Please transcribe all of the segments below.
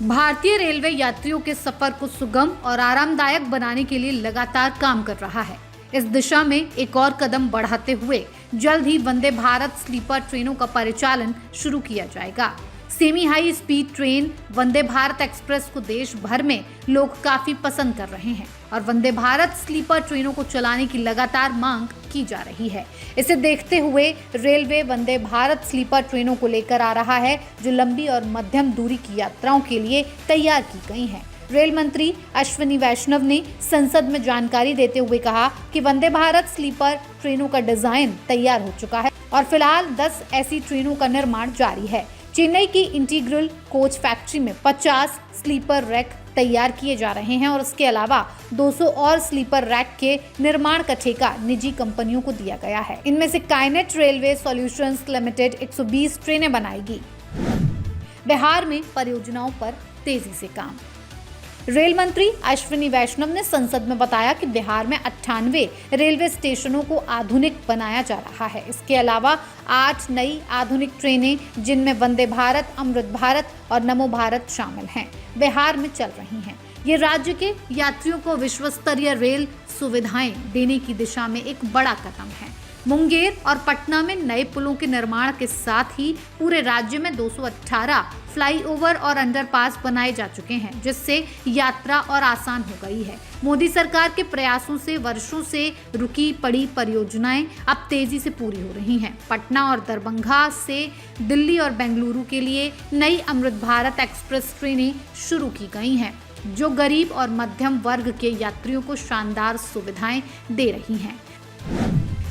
भारतीय रेलवे यात्रियों के सफर को सुगम और आरामदायक बनाने के लिए लगातार काम कर रहा है। इस दिशा में एक और कदम बढ़ाते हुए जल्द ही वंदे भारत स्लीपर ट्रेनों का परिचालन शुरू किया जाएगा। Semi high speed train Vande Bharat express को देश भर में लोग काफी पसंद कर रहे हैं और वंदे भारत स्लीपर ट्रेनों को चलाने की लगातार मांग की जा रही है। इसे देखते हुए रेलवे वंदे भारत स्लीपर ट्रेनों को लेकर आ रहा है, जो लंबी और मध्यम दूरी की यात्राओं के लिए तैयार की गई हैं। रेल मंत्री अश्विनी वैष्णव ने संसद में जानकारी देते हुए कहा कि वंदे भारत स्लीपर ट्रेनों का डिजाइन तैयार हो चुका है और फिलहाल 10 ऐसी ट्रेनों का निर्माण जारी है। चेन्नई की इंटीग्रल कोच फैक्ट्री में 50 स्लीपर रैक तैयार किए जा रहे हैं और इसके अलावा 200 और स्लीपर रैक के निर्माण का ठेका निजी कंपनियों को दिया गया है। इनमें से काइनेट रेलवे सॉल्यूशंस लिमिटेड 120 ट्रेनें बनाएगी। बिहार में परियोजनाओं पर तेजी से काम। रेल मंत्री अश्विनी वैष्णव ने संसद में बताया कि बिहार में 98 रेलवे स्टेशनों को आधुनिक बनाया जा रहा है। इसके अलावा 8 नई आधुनिक ट्रेनें, जिनमें वंदे भारत, अमृत भारत और नमो भारत शामिल हैं, बिहार में चल रही हैं। ये राज्य के यात्रियों को विश्व स्तरीय रेल सुविधाएं देने की दिशा में एक बड़ा कदम है। मुंगेर और पटना में नए पुलों के निर्माण के साथ ही पूरे राज्य में 218 फ्लाईओवर और अंडरपास बनाए जा चुके हैं, जिससे यात्रा और आसान हो गई है। मोदी सरकार के प्रयासों से वर्षों से रुकी पड़ी परियोजनाएं अब तेजी से पूरी हो रही हैं। पटना और दरभंगा से दिल्ली और बेंगलुरु के लिए नई अमृत भारत एक्सप्रेस ट्रेनें शुरू की गई हैं, जो गरीब और मध्यम वर्ग के यात्रियों को शानदार सुविधाएं दे रही हैं।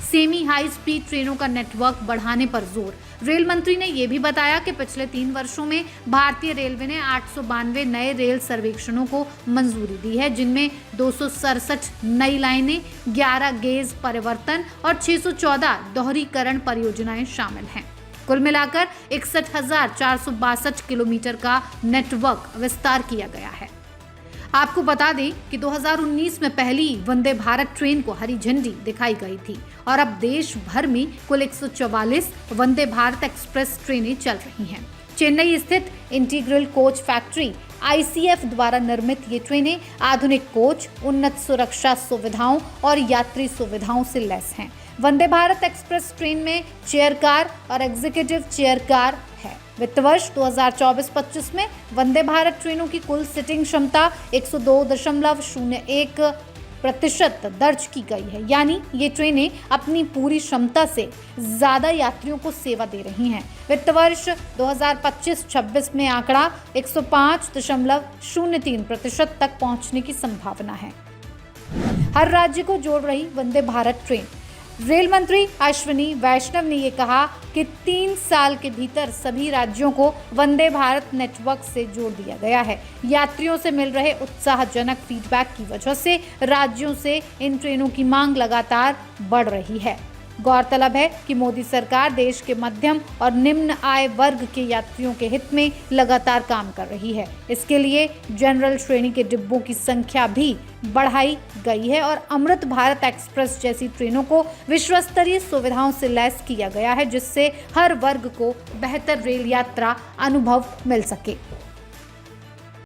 सेमी हाई स्पीड ट्रेनों का नेटवर्क बढ़ाने पर जोर। रेल मंत्री ने यह भी बताया कि पिछले 3 वर्षों में भारतीय रेलवे ने 892 नए रेल सर्वेक्षणों को मंजूरी दी है, जिनमें 267 नई लाइनें, 11 गेज परिवर्तन और 614 दोहरीकरण परियोजनाएं शामिल हैं। कुल मिलाकर 61,462 किलोमीटर का नेटवर्क विस्तार किया गया है। आपको बता दें कि 2019 में पहली वंदे भारत ट्रेन को हरी झंडी दिखाई गई थी और अब देश भर में कुल 144 वंदे भारत एक्सप्रेस ट्रेनें चल रही हैं। चेन्नई स्थित इंटीग्रल कोच फैक्ट्री ICF द्वारा निर्मित ये ट्रेनें आधुनिक कोच, उन्नत सुरक्षा सुविधाओं और यात्री सुविधाओं से लैस हैं। वंदे भारत एक्सप्रेस ट्रेन में चेयर कार और एग्जीक्यूटिव चेयर कार है। वित्त वर्ष 2024-25 में वंदे भारत ट्रेनों की कुल सीटिंग क्षमता 102.01% दर्ज की गई है, यानी ये ट्रेनें अपनी पूरी क्षमता से ज्यादा यात्रियों को सेवा दे रही हैं। वित्त वर्ष 2025-26 में आंकड़ा 105.03% तक पहुंचने की संभावना है। हर राज्य को जोड़ रही वंदे भारत ट्रेन। रेल मंत्री अश्विनी वैष्णव ने ये कहा कि 3 साल के भीतर सभी राज्यों को वंदे भारत नेटवर्क से जोड़ दिया गया है। यात्रियों से मिल रहे उत्साहजनक फीडबैक की वजह से राज्यों से इन ट्रेनों की मांग लगातार बढ़ रही है। गौरतलब है कि मोदी सरकार देश के मध्यम और निम्न आय वर्ग के यात्रियों के हित में लगातार काम कर रही है। इसके लिए जनरल श्रेणी के डिब्बों की संख्या भी बढ़ाई गई है और अमृत भारत एक्सप्रेस जैसी ट्रेनों को विश्व स्तरीय सुविधाओं से लैस किया गया है, जिससे हर वर्ग को बेहतर रेल यात्रा अनुभव मिल सके।